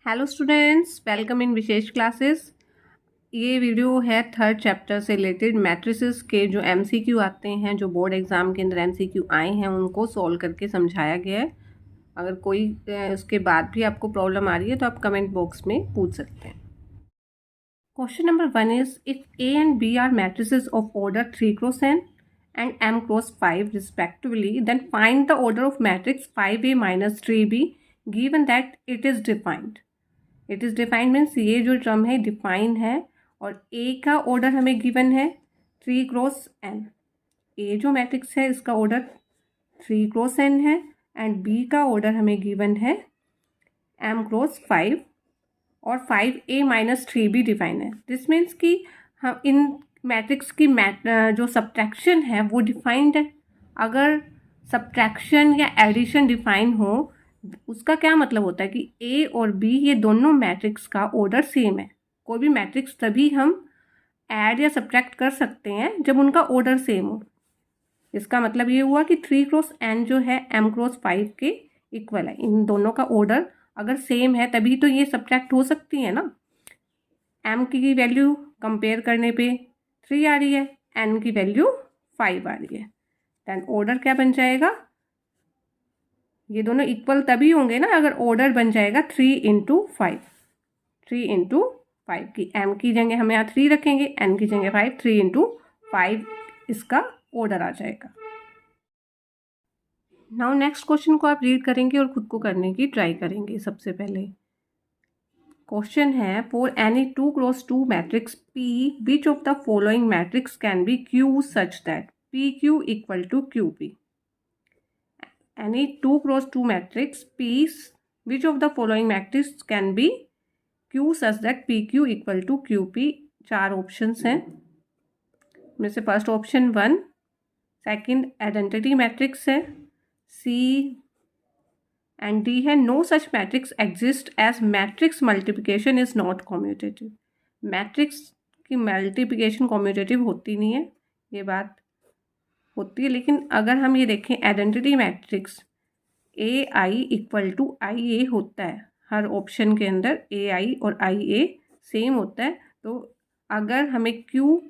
Hello students, welcome in Vishesh classes. ये video है third chapter से रिलेटेड मैट्रिसेस के जो एमसीक्यू आते हैं, जो बोर्ड एग्जाम के अंदर एमसीक्यू आए हैं, उनको सॉल्व करके समझाया गया है। अगर कोई उसके बाद भी आपको प्रॉब्लम आ रही है तो आप कमेंट बॉक्स में पूछ सकते हैं। Question number 1 is if A and B are matrices of order 3 cross n and m cross 5 respectively, then find the order of matrix 5a minus 3b given that it is defined. It is defined means ये जो term है define है और ए का order हमें given है 3 cross n। ए जो matrix है इसका ऑर्डर 3 क्रॉस n है एंड बी का ऑर्डर हमें गिवन है m क्रॉस 5 और 5a माइनस 3 भी डिफाइन है। दिस मीन्स कि हम इन मैट्रिक्स की जो सब्ट्रैक्शन है वो डिफाइंड है। अगर सब्ट्रैक्शन या एडिशन डिफाइन हो उसका क्या मतलब होता है कि ए और बी ये दोनों मैट्रिक्स का ऑर्डर सेम है। कोई भी मैट्रिक्स तभी हम ऐड या सब्ट्रैक्ट कर सकते हैं जब उनका ऑर्डर सेम हो। इसका मतलब ये हुआ कि 3 क्रॉस n जो है m क्रॉस 5 के इक्वल है। इन दोनों का ऑर्डर अगर सेम है तभी तो ये सब्ट्रैक्ट हो सकती है ना। m की वैल्यू कंपेयर करने पे 3 आ रही है, n की वैल्यू 5 आ रही है, देन ऑर्डर क्या बन जाएगा? ये दोनों इक्वल तभी होंगे ना अगर ऑर्डर बन जाएगा 3 इंटू 5। 3 इंटू 5 की m की जगह हम यहाँ 3 रखेंगे, n की जगह 5, 3 इंटू 5 इसका ऑर्डर आ जाएगा। नाउ नेक्स्ट क्वेश्चन को आप रीड करेंगे और खुद को करने की ट्राई करेंगे। सबसे पहले क्वेश्चन है for any 2 cross 2 matrix P which of the following matrix can be Q such that PQ equal to QP। Any 2 cross 2 matrix P, which of the following matrix can be Q such that PQ equal to QP। 4 options हैं, में से first option 1, second identity matrix है, C and D है no such matrix exist as matrix multiplication is not commutative. Matrix की multiplication commutative होती नहीं है, ये बात होती है। लेकिन अगर हम ये देखें identity matrix A I equal to I A होता है, हर ऑप्शन के अंदर ए आई और आई ए सेम होता है। तो अगर हमें क्यू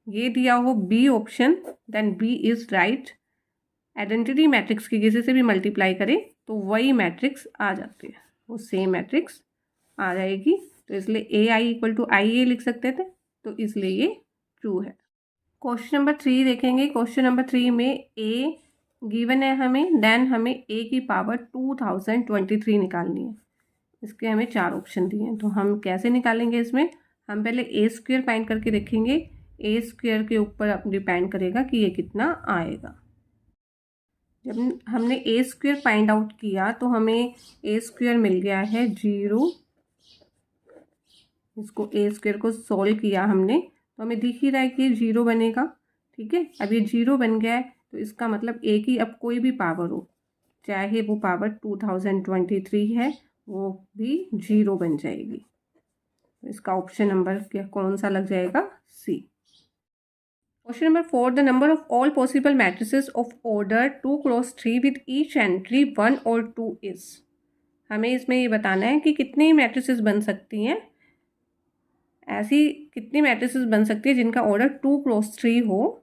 ये दिया हो B option, then B is right. Identity matrix की किसी से भी मल्टीप्लाई करें तो वही मैट्रिक्स आ जाती है, वो सेम मैट्रिक्स आ जाएगी। तो इसलिए ए आई इक्वल टू आई ए लिख सकते थे, तो इसलिए ये ट्रू है। क्वेश्चन नंबर 3 देखेंगे। क्वेश्चन नंबर 3 में ए गिवन है हमें, देन हमें ए की पावर 2023 निकालनी है। इसके हमें 4 ऑप्शन दिए हैं, तो हम कैसे निकालेंगे? इसमें हम पहले ए स्क्वायर फाइंड करके देखेंगे। ए स्क्वायर के ऊपर डिपेंड करेगा कि ये कितना आएगा। जब हमने ए स्क्वायर फाइंड आउट किया तो हमें ए स्क्वायर मिल गया है 0। इसको ए स्क्वायर को सोल्व किया हमने तो हमें दिख ही रहा है कि ये 0 बनेगा। ठीक है, अब ये 0 बन गया है तो इसका मतलब ए की अब कोई भी पावर हो, चाहे वो पावर 2023 है, वो भी 0 बन जाएगी। तो इसका ऑप्शन नंबर क्या कौन सा लग जाएगा? C. Question number 4 the number of all possible matrices of order 2 cross 3 with each entry 1 और 2 इज। हमें इसमें ये बताना है कि कितनी मैट्रिसेस बन सकती हैं, ऐसी कितनी मैट्रिसेस बन सकती है जिनका ऑर्डर 2 क्रॉस 3 हो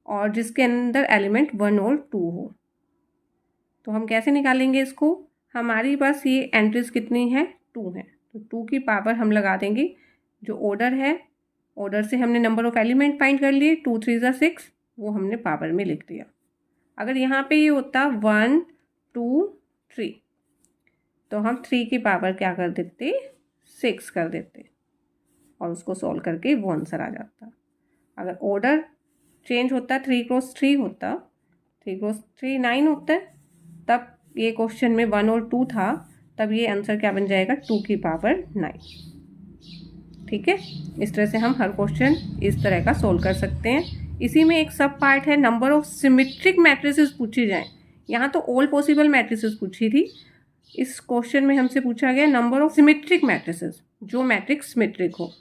और जिसके अंदर एलिमेंट 1 और 2 हो। तो हम कैसे निकालेंगे इसको? हमारे पास ये एंट्रीज कितनी है? 2 है, तो 2 की पावर हम लगा देंगे। जो ऑर्डर है, ऑर्डर से हमने नंबर ऑफ एलिमेंट फाइंड कर लिए, 2 3 ज़ा 6, वो हमने पावर में लिख दिया। अगर यहाँ पे ये होता 1 2 3 तो हम 3 की पावर क्या कर देते? 6 कर देते और उसको सॉल्व करके वो आंसर आ जाता। अगर ऑर्डर चेंज होता 3 क्रॉस 3 होता, 3 क्रॉस 3 9 होता है, तब ये क्वेश्चन में 1 और 2 था, तब ये आंसर क्या बन जाएगा? 2 की पावर 9। ठीक है, इस तरह से हम हर क्वेश्चन इस तरह का सोल्व कर सकते हैं। इसी में एक सब पार्ट है नंबर ऑफ सिमेट्रिक मैट्रिसेस पूछी जाए। यहाँ तो ऑल पॉसिबल मैट्रिसेस पूछी थी, इस क्वेश्चन में हमसे पूछा गया नंबर ऑफ सिमेट्रिक मैट्रिसेस, जो मैट्रिक्स सिमेट्रिक हो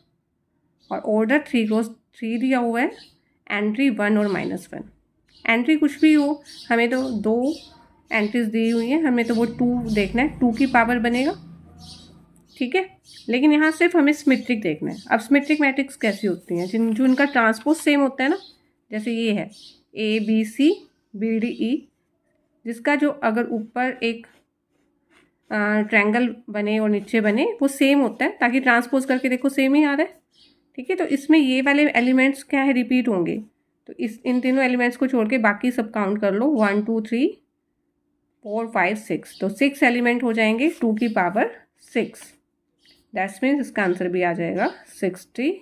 और ऑर्डर 3 क्रॉस 3 दिया हुआ है, एंट्री 1 और -1। एंट्री कुछ भी हो, हमें तो 2 एंट्रीज दी हुई हैं, हमें तो वो 2 देखना है, 2 की पावर बनेगा ठीक है। लेकिन यहाँ सिर्फ हमें सिमेट्रिक देखना है। अब सिमेट्रिक मैट्रिक्स कैसी होती हैं, जो इनका ट्रांसपोज सेम होता है ना, जैसे ये है ABC BDE, जिसका जो अगर ऊपर एक ट्रायंगल बने और नीचे बने वो सेम होता है, ताकि ट्रांसपोज करके देखो सेम ही आ रहा है। ठीक है, तो इसमें ये वाले एलिमेंट्स क्या है, रिपीट होंगे। तो इन तीनों एलिमेंट्स को छोड़ के बाकी सब काउंट कर लो, 1 2 3 4 5 6, तो 6 एलिमेंट हो जाएंगे 2 की पावर 6। दैट्स मीन्स इसका आंसर भी आ जाएगा 64।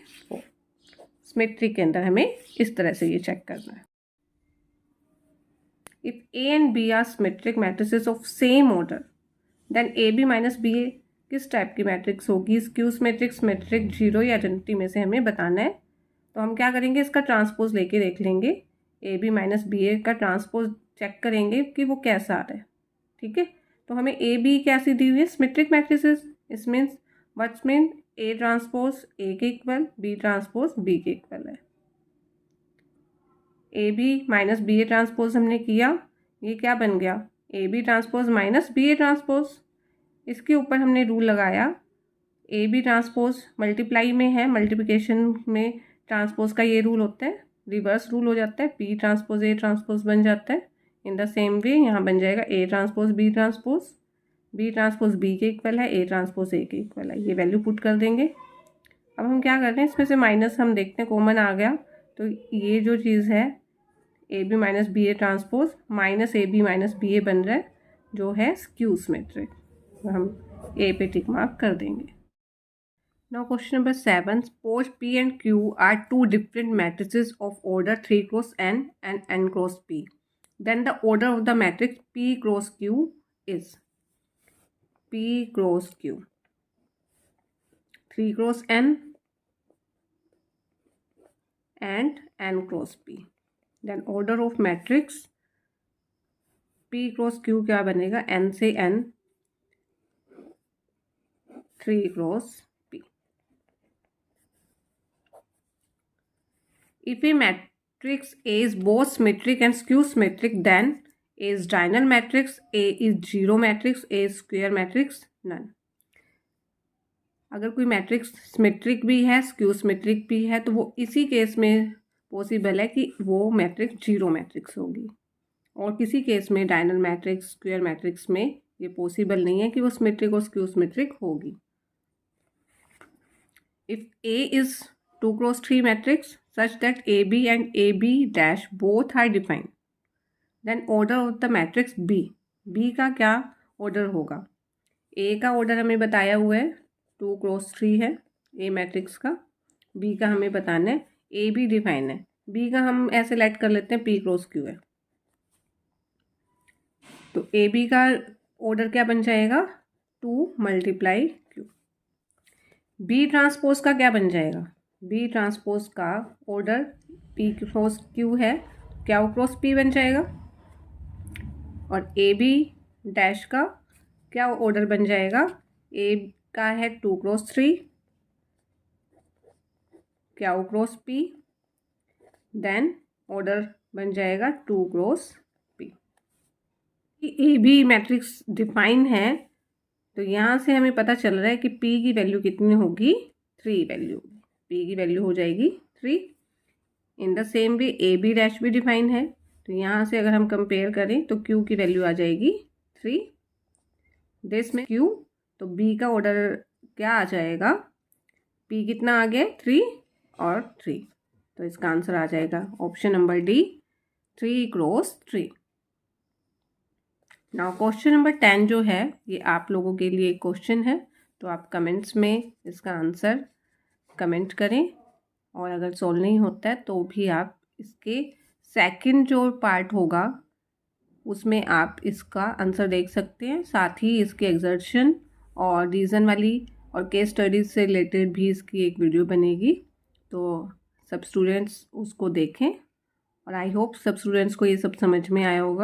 सिमेट्रिक के अंदर हमें इस तरह से ये चेक करना है। If A and B are symmetric matrices of same order, then AB minus BA किस टाइप की मैट्रिक्स होगी? स्क्यू सिमेट्रिक, सिमेट्रिक, जीरो या आइडेंटिटी में से हमें बताना है। तो हम क्या करेंगे, इसका ट्रांसपोज लेके देख लेंगे। AB माइनस BA का ट्रांसपोज चेक करेंगे कि वो कैसा आ रहा है। ठीक है, तो हमें AB कैसी दी हुई है, सिमेट्रिक मैट्रिसेस। इस means what's mean A transpose A के इक्वल, B ट्रांसपोज B के इक्वल है। AB माइनस BA ट्रांसपोज हमने किया, ये क्या बन गया, AB transpose minus BA transpose. इसके ऊपर हमने रूल लगाया, AB ट्रांसपोज मल्टीप्लाई में है, मल्टीप्लिकेशन में ट्रांसपोज का ये रूल होता है, रिवर्स रूल हो जाता है, B ट्रांसपोज A ट्रांसपोज बन जाता है। इन द सेम वे यहाँ बन जाएगा A transpose B transpose, B transpose B के इक्वल है, A ट्रांसपोज A के इक्वल है। ये वैल्यू पुट कर देंगे। अब हम क्या करते हैं, इसमें से माइनस हम देखते हैं, कॉमन आ गया, तो ये जो चीज़ है AB minus BA transpose minus AB minus BA बन रहा है, जो है स्क्यू सिमेट्रिक। तो हम A पे टिक मार्क कर देंगे। Now question number 7, suppose P and Q are two different matrices of order 3 cross n and n cross p. Then the order of the matrix P cross Q is P cross Q 3 cross n and n cross p. Then order of matrix P cross Q क्या बनेगा, n से n 3 cross p. If a matrix A is both symmetric and skew symmetric, then A is diagonal matrix, A is zero matrix, A is square matrix, none. अगर कोई matrix symmetric भी है, skew symmetric भी है, तो वो इसी case में पॉसिबल है कि वो मैट्रिक्स जीरो मैट्रिक्स होगी, और किसी केस में डायगोनल मैट्रिक्स, स्क्वायर मैट्रिक्स में ये पॉसिबल नहीं है कि वो सिमेट्रिक और स्क्यू सिमेट्रिक होगी। If A is 2 cross 3 matrix such that AB and AB dash both are defined, then order of the matrix B. B का क्या ऑर्डर होगा? A का ऑर्डर हमें बताया हुआ है 2 cross 3 है A मैट्रिक्स का। B का हमें बताना है, A भी डिफाइन है। B का हम ऐसे लेट कर लेते हैं P cross Q है, तो AB का ऑर्डर क्या बन जाएगा, 2 मल्टीप्लाई Q। B ट्रांसपोज का क्या बन जाएगा, B ट्रांसपोज का ऑर्डर P क्रॉस Q है, क्या वो क्रॉस P बन जाएगा, और AB डैश का क्या ऑर्डर बन जाएगा, A का है 2 cross 3, क्या वो क्रॉस P, देन ऑर्डर बन जाएगा 2 cross P। AB matrix define है, तो यहाँ से हमें पता चल रहा है कि P की वैल्यू कितनी होगी, 3 वैल्यू। P की वैल्यू हो जाएगी 3। In the same way AB dash भी डिफाइन है, तो यहाँ से अगर हम कंपेयर करें तो Q की वैल्यू आ जाएगी 3। दिस में Q, तो B का ऑर्डर क्या आ जाएगा, P कितना आ गया, 3 और 3, तो इसका आंसर आ जाएगा option number D, 3 cross 3। Now question number 10 जो है ये आप लोगों के लिए क्वेश्चन है, तो आप कमेंट्स में इसका आंसर कमेंट करें, और अगर सॉल्व नहीं होता है तो भी आप इसके सेकंड जो पार्ट होगा उसमें आप इसका आंसर देख सकते हैं। साथ ही इसके एक्सर्शन और रीज़न वाली और केस स्टडीज़ से रिलेटेड भी इसकी एक वीडियो बनेगी, तो सब स्टूडेंट्स उसको देखें, और आई होप सब स्टूडेंट्स को ये सब समझ में आया होगा।